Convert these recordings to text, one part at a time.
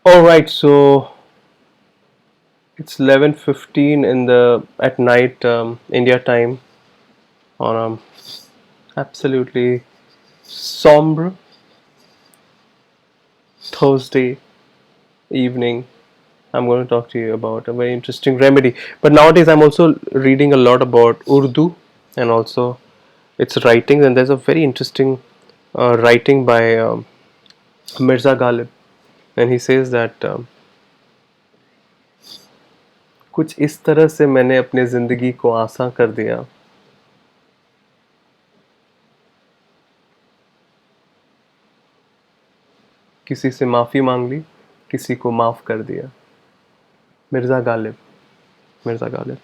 All right, so it's 11:15 in the at night, India time, on absolutely somber Thursday evening. I'm going to talk to you about a very interesting remedy. But nowadays, I'm also reading a lot about Urdu and also its writings, and there's a very interesting writing by Mirza Ghalib, and he says that कुछ इस तरह से मैंने अपने ज़िंदगी को आसान कर दिया किसी से माफ़ी मांग ली किसी को माफ़ कर दिया Mirza Ghalib Mirza Ghalib.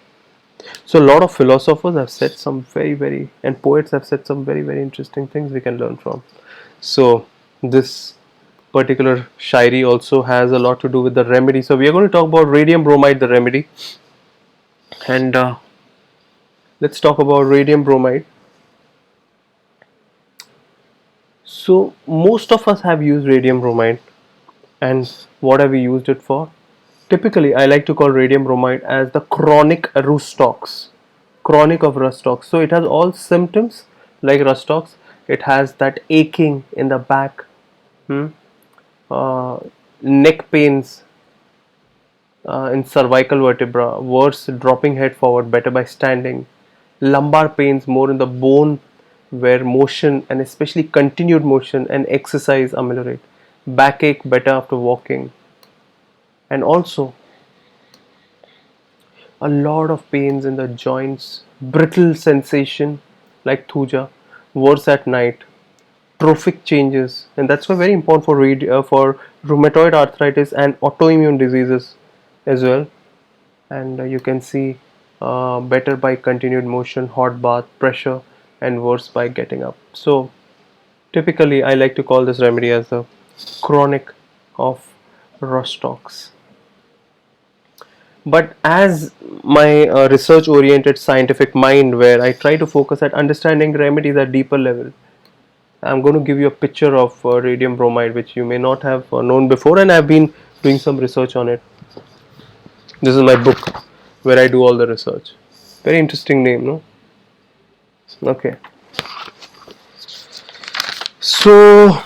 So a lot of philosophers have said some very and poets have said some very interesting things we can learn from. So this particular shairi also has a lot to do with the remedy. So we are going to talk about radium bromide, the remedy, and let's talk about radium bromide. So most of us have used radium bromide, and what have we used it for? Typically, I like to call radium bromide as the chronic rustox, chronic of rustox. So it has all symptoms like rustox. It has that aching in the back, hmm? uh, neck pains in cervical vertebra, worse dropping head forward, better by standing, lumbar pains more in the bone where motion and especially continued motion and exercise ameliorate, backache better after walking, and also a lot of pains in the joints, brittle sensation like thuja, worse at night, trophic changes, and that's why very important for rheumatoid arthritis and autoimmune diseases as well. And you can see better by continued motion, hot bath, pressure, and worse by getting up. So typically, I like to call this remedy as the chronic of Rostock's. But as my research oriented scientific mind, where I try to focus at understanding remedies at deeper level, I'm going to give you a picture of radium bromide, which you may not have known before, and I've been doing some research on it. This is my book where I do all the research. Very interesting name, no? Okay, so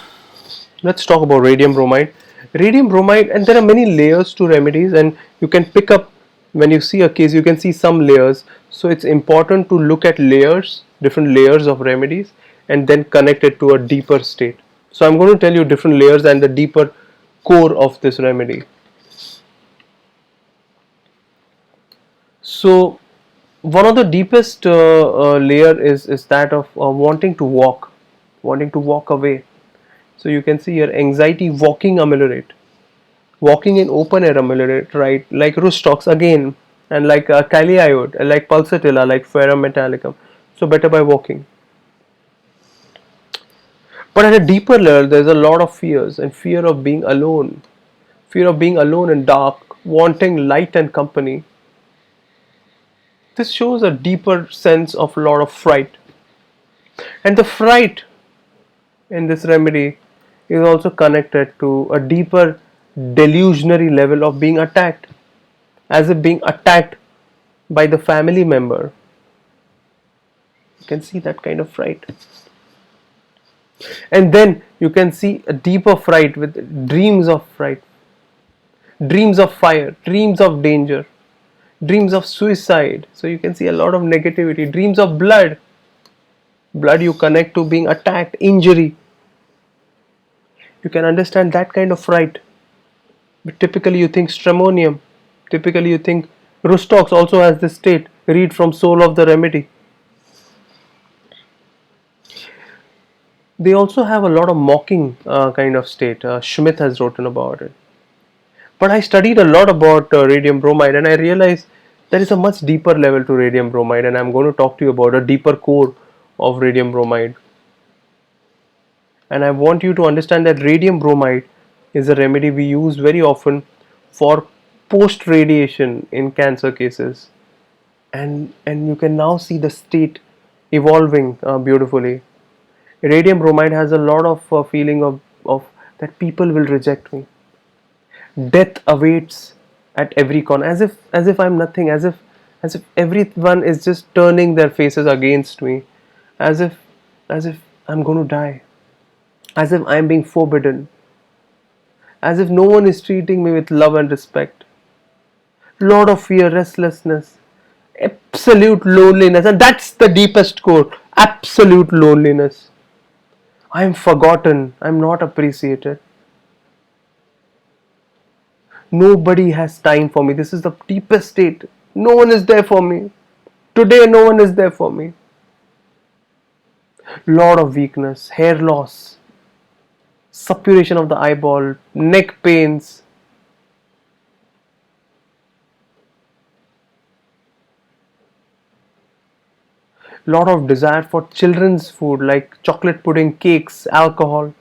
let's talk about radium bromide. Radium bromide, and there are many layers to remedies, and you can pick up when you see a case, you can see some layers. So it's important to look at layers, different layers of remedies, and then connect it to a deeper state. So I'm going to tell you different layers and the deeper core of this remedy. So one of the deepest layer is that of wanting to walk away. So you can see here anxiety walking ameliorate, walking in open air ameliorate, right? Like Rustox again, and like Kali iode, like Pulsatilla, like Ferrum metallicum. So better by walking. But at a deeper level, there's a lot of fears and fear of being alone in dark, wanting light and company. This shows a deeper sense of a lot of fright. And the fright in this remedy is also connected to a deeper delusionary level of being attacked, as if being attacked by the family member. You can see that kind of fright. And then you can see a deeper fright with dreams of fright, dreams of fire, dreams of danger, dreams of suicide. So you can see a lot of negativity, dreams of blood. Blood you connect to being attacked, injury. You can understand that kind of fright. But typically you think stramonium. Typically you think Rustox also has this state. Read from Soul of the Remedy. They also have a lot of mocking kind of state. Schmidt has written about it. But I studied a lot about radium bromide, and I realized there is a much deeper level to radium bromide, and I'm going to talk to you about a deeper core of radium bromide. And I want you to understand that radium bromide is a remedy we use very often for post radiation in cancer cases, and you can now see the state evolving beautifully. Radium bromide has a lot of feeling of that people will reject me, Death awaits at every corner, as if I'm nothing, as if everyone is just turning their faces against me, as if as if I'm going to die, as if I'm being forbidden, as if no one is treating me with love and respect. Lot of fear, restlessness, absolute loneliness, and that's the deepest core. Absolute loneliness. I'm forgotten. I'm not appreciated. Nobody has time for me. This is the deepest state. No one is there for me. Today, no one is there for me. Lot of weakness, hair loss, suppuration of the eyeball, neck pains, lot of desire for children's food like chocolate pudding, cakes, alcohol,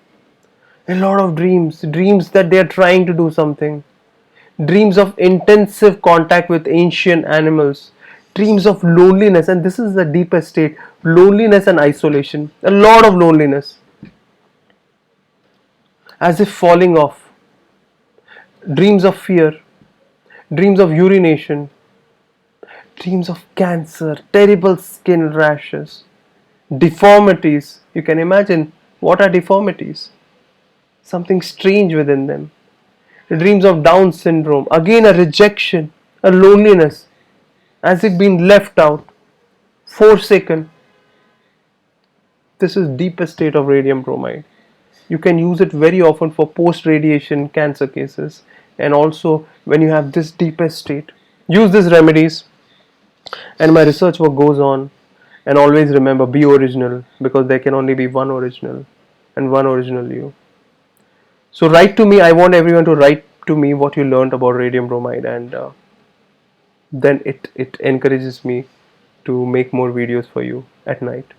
a lot of dreams that they are trying to do something, dreams of intensive contact with ancient animals, dreams of loneliness, and this is the deepest state, loneliness and isolation, a lot of loneliness, as if falling off, dreams of fear, dreams of urination, dreams of cancer, terrible skin rashes, deformities. You can imagine what are deformities? Something strange within them. Dreams of Down syndrome, again a rejection, a loneliness, as if being left out, forsaken. This is deepest state of radium bromide. You can use it very often for post radiation cancer cases, and also when you have this deepest state. Use these remedies, and my research work goes on. And always remember, be original, because there can only be one original and one original you. So write to me. I want everyone to write to me what you learned about radium bromide, and then it encourages me to make more videos for you at night.